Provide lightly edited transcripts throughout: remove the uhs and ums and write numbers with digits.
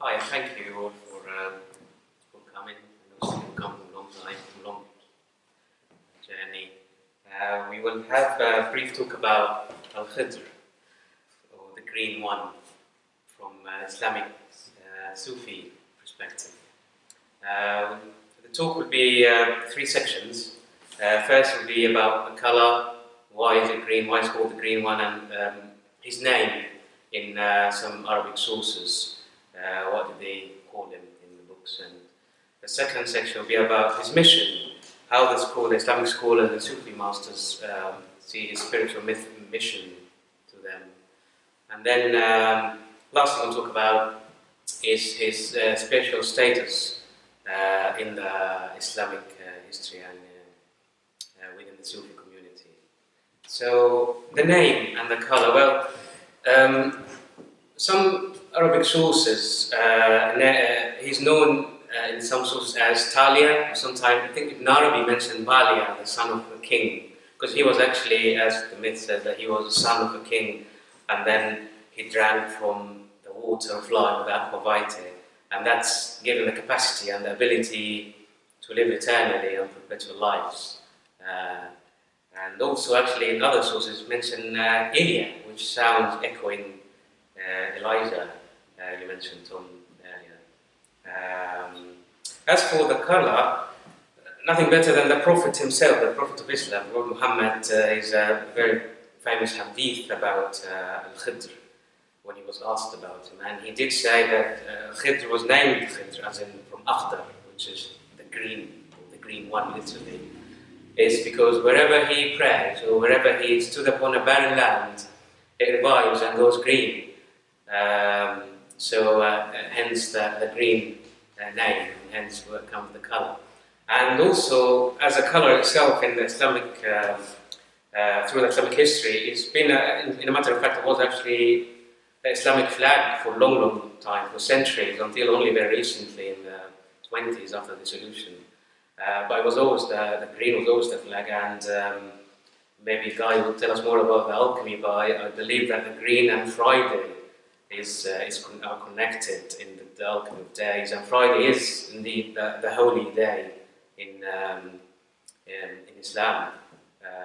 Hi, thank you all for coming. I know you've come a long time, a long journey. We will have a brief talk about Al-Khidr, or the Green One, from Islamic Sufi perspective. The talk will be three sections. First will be about the color, why is it green, why it's called the Green One, and his name in some Arabic sources. What do they call him in the books? And the second section will be about his mission, how the school, the Islamic school and the Sufi masters see his spiritual mission to them. And then last thing I'll talk about is his spiritual status in the Islamic history and within the Sufi community. So the name and the color, well, some Arabic sources, he's known in some sources as Talia, or sometimes I think Ibn Arabi mentioned Balia, the son of a king, because he was actually, as the myth says, that he was the son of a king, and then he drank from the water of life, the aqua vitae, and that's given the capacity and the ability to live eternally and perpetual lives. And also, actually, in other sources mention Ilya, which sounds echoing Elijah. You mentioned Tom earlier. As for the color, nothing better than the Prophet himself, the Prophet of Islam, Prophet Muhammad, is a very famous hadith about Al-Khidr, when he was asked about him. And he did say that Khidr was named Khidr, as in from Akhdar, which is the green one, literally, is because wherever he prays, or wherever he stood upon a barren land, it revives and goes green. Hence the green name, and hence where comes the color. And also, as a color itself in the Islamic, through the Islamic history, it's been, in a matter of fact, it was actually the Islamic flag for a long, long time, for centuries, until only very recently in the 20s after dissolution. But it was always the green was always the flag, and maybe Guy will tell us more about the alchemy, but I believe that the green and Friday are connected in the alchemy of days, and Friday is indeed the holy day in Islam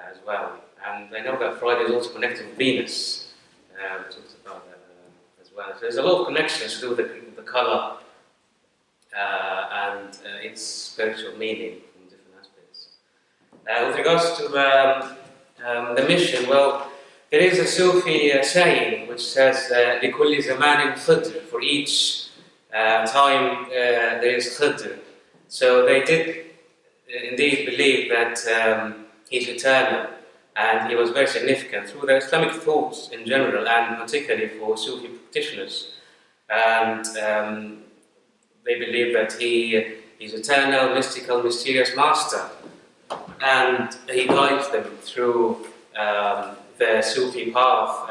as well. And I know that Friday is also connected with Venus. We talked about that as well. So there's a lot of connections to the color and its spiritual meaning from different aspects. With regards to the mission, well, there is a Sufi saying which says, لِكُلِّ زَمَانٍ خِدْر, for each time there is khidr. So they did indeed believe that he's eternal, and he was very significant through the Islamic thoughts in general, and particularly for Sufi practitioners. And they believe that he is eternal, mystical, mysterious master, and he guides them through the Sufi path,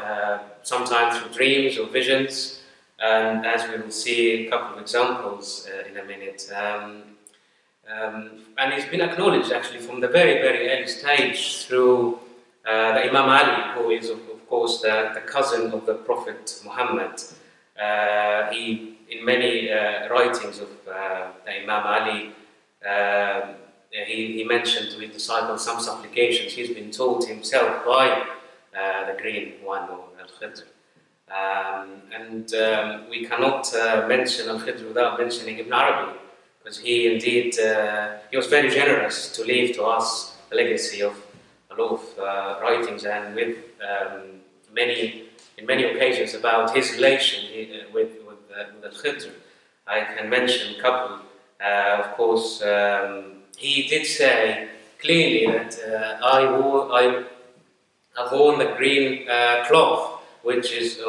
sometimes through dreams or visions, and as we will see a couple of examples in a minute. And he's been acknowledged actually from the very, very early stage through the Imam Ali, who is of course the cousin of the Prophet Muhammad. In many writings of the Imam Ali, he mentioned to his disciples some supplications he's been taught himself by the Green One, or Al-Khidr. We cannot mention Al-Khidr without mentioning Ibn Arabi, because he indeed he was very generous to leave to us a legacy of a lot of writings, and with in many occasions about his relation with Al-Khidr. I can mention a couple. Of course, he did say clearly that I've worn the green cloth, which is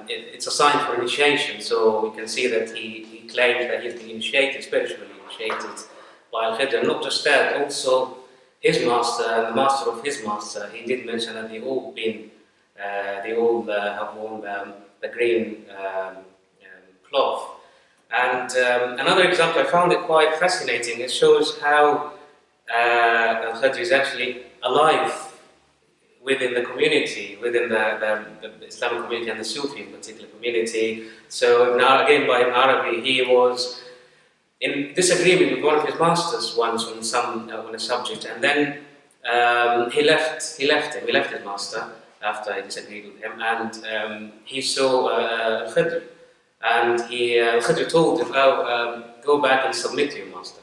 it's a sign for initiation. So we can see that he claims that he's been initiated, spiritually initiated by Al-Khidr. Not just that, also his master and the master of his master. He did mention that they all have worn the green cloth. And another example, I found it quite fascinating. It shows how Al-Khidr is actually alive within the community, within the Islamic community and the Sufi in particular community. So now again, by Ibn Arabi, he was in disagreement with one of his masters once on a subject, and then he left his master after he disagreed with him, and he saw Al-Khidr, and Al-Khidr told him, go back and submit to your master.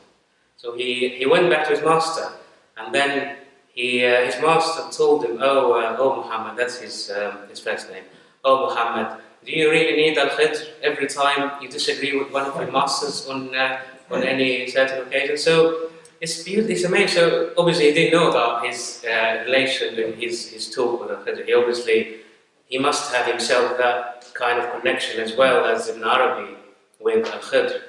So he went back to his master, and then his master told him, oh Muhammad, that's his first name. Oh Muhammad, do you really need Al-Khidr every time you disagree with one of your masters on any certain occasion? So it's amazing. So obviously he didn't know about his relation and his talk with Al-Khidr. He must have himself that kind of connection as well as Ibn Arabi with Al-Khidr.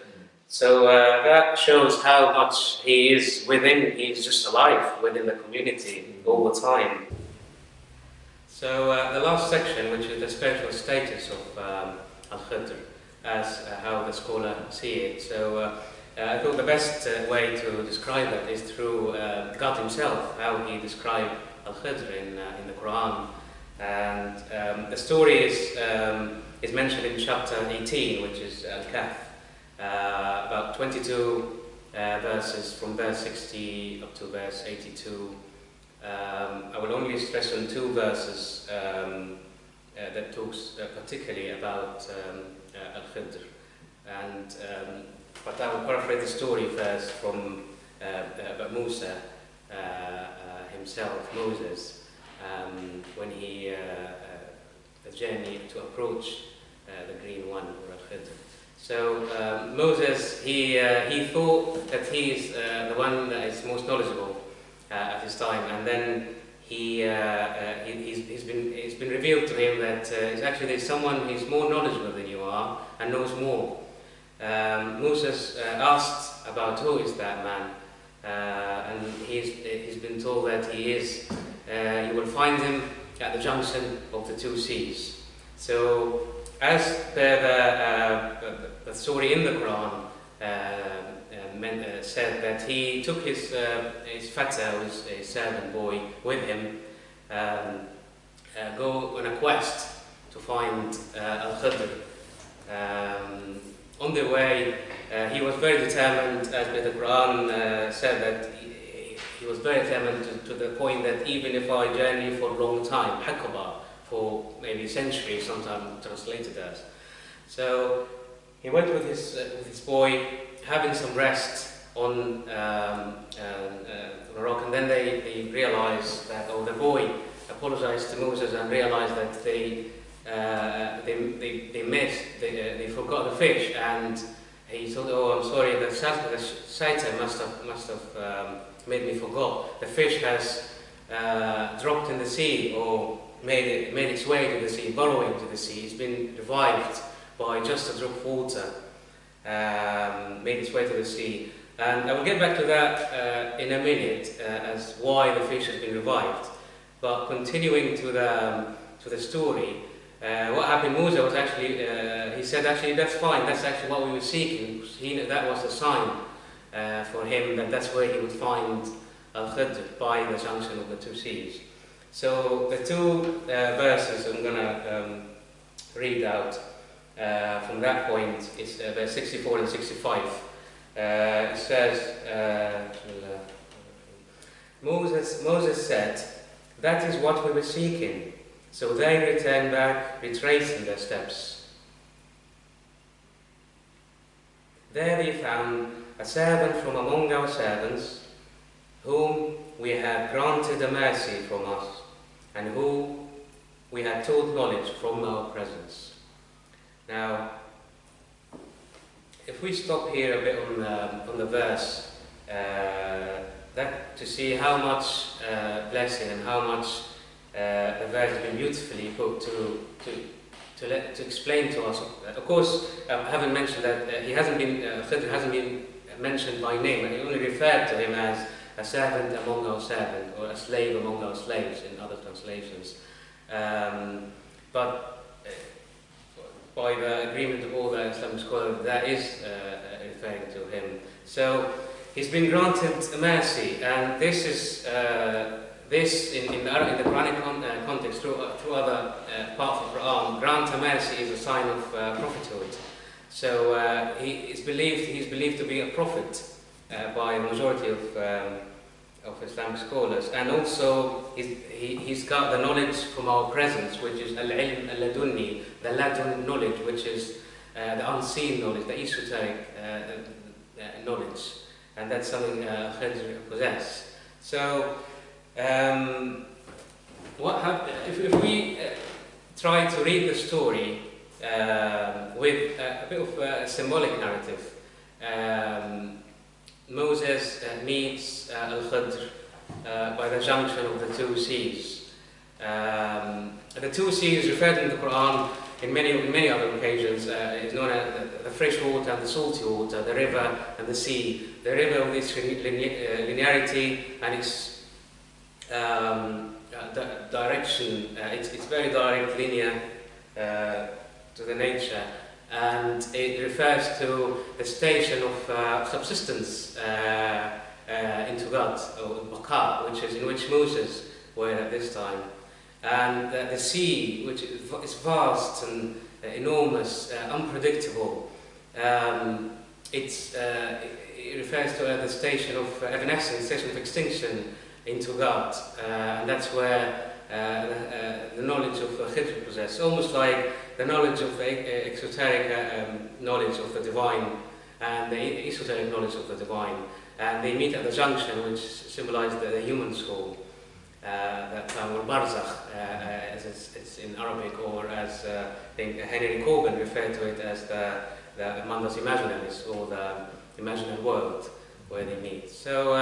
So that shows how much he's just alive within the community all the time. So the last section, which is the spiritual status of Al-Khidr, as how the scholar see it. So I thought the best way to describe it is through God himself, how he described Al-Khidr in the Quran. And the story is mentioned in chapter 18, which is Al-Kahf. About 22 verses from verse 60 up to verse 82. I will only stress on 2 verses that talks particularly about Al-Khidr. But I will paraphrase the story first from about Musa himself, Moses, when he the journey to approach the green one, or Al-Khidr. So Moses, he thought that he is the one that is most knowledgeable at his time, and then it's been revealed to him that there's someone who's more knowledgeable than you are and knows more. Moses asked about who is that man, and he's been told that you will find him at the junction of the 2 seas. So, as per the story in the Quran, said that he took his fata, his servant boy, with him, go on a quest to find Al-Khidr. On the way, he was very determined, as the Quran said that he was very determined to the point that even if I journey for a long time, Haqaba, for maybe centuries, sometimes translated as. So he went with his boy, having some rest on a rock, and then they realized that, the boy apologized to Moses and realized that they forgot the fish, and he thought, I'm sorry, the shaitan must have made me forgot. The fish has dropped in the sea, or made its way to the sea, burrowing to the sea. It's been revived by just a drop of water, made its way to the sea. And I will get back to that in a minute, as why the fish has been revived. But continuing to the story, what happened, Musa was actually, he said, actually, that's fine, that's actually what we were seeking. That was the sign for him that that's where he would find Al-Khidr, by the junction of the 2 seas. So the 2 verses I'm going to read out from that point is verse 64 and 65. It says, Moses said, that is what we were seeking. So they returned back, retracing their steps. There they found a servant from among our servants, whom we had granted a mercy from us, and who we had taught knowledge from our presence. Now, if we stop here a bit on the verse, that to see how much blessing and how much the verse has been beautifully put to explain to us. Of course, I haven't mentioned that Khidr hasn't been mentioned by name, and he only referred to him as a servant among our servants, or a slave among our slaves in other translations. But by the agreement of all the Islamic scholars, that is referring to him. So he's been granted mercy, and this is this, in the Quranic context, through other parts of the Quran, grant a mercy is a sign of prophethood. So he's believed to be a prophet by a majority of Islamic scholars, and also he's got the knowledge from our presence, which is al-ilm al-ladunni, the ladun knowledge, which is the unseen knowledge, the esoteric knowledge, and that's something Khidr possesses. So if we try to read the story with a bit of a symbolic narrative, Moses meets Al-Khidr by the junction of the two seas. The two seas referred in the Quran in many other occasions is known as the fresh water and the salty water, the river and the sea. The river with its linearity and its direction, it's very direct, linear to the nature. And it refers to the station of subsistence into God, or Baqa, in which Moses were at this time. And the sea, which is vast and enormous, unpredictable. It refers to the station of evanescence, station of extinction into God. And that's where the knowledge of Khidr possesses, almost like the knowledge of the exoteric knowledge of the divine and the esoteric knowledge of the divine. And they meet at the junction, which symbolizes the human soul. That term, or barzakh, as it's in Arabic, or as I think Henry Corbin referred to it as the Mandas Imaginaris, or the imaginary world where they meet. So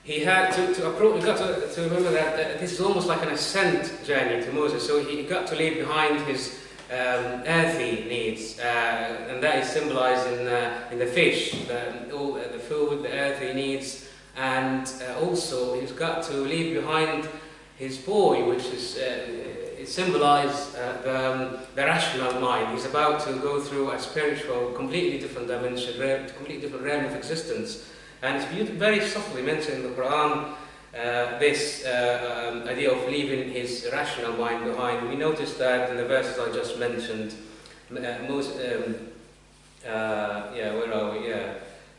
he had to approach. You got to remember that this is almost like an ascent journey to Moses. So he got to leave behind his earthly needs, and that is symbolized in the fish, the food, the earthly needs. And also he's got to leave behind his boy, which is it symbolizes the rational mind. He's about to go through a spiritual, completely different dimension, completely different realm of existence. And it's very subtly mentioned in the Quran, this idea of leaving his rational mind behind. We noticed that in the verses I just mentioned. Where are we?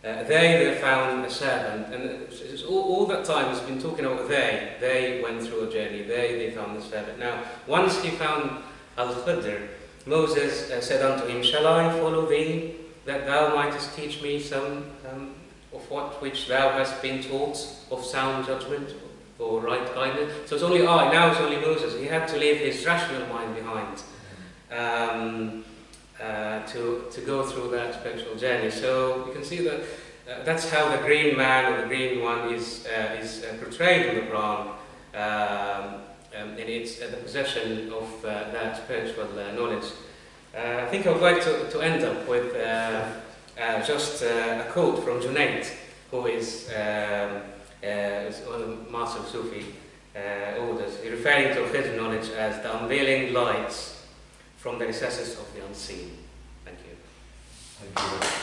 They found a servant, and all that time has been talking about they. They went through a journey. They found the servant. Now, once he found Al-Khidr, Moses said unto him, "Shall I follow thee, that thou mightest teach me some of what which thou hast been taught of sound judgment or right guidance?" So it's only now it's only Moses. He had to leave his rational mind behind to go through that spiritual journey. So you can see that that's how the green man, or the green one, is portrayed in the Quran, and it's the possession of that spiritual knowledge. I think I would like to end up with just a quote from Junaid, who is one of the master Sufi orders, referring to Khidr knowledge as the unveiling lights from the recesses of the unseen. Thank you. Thank you.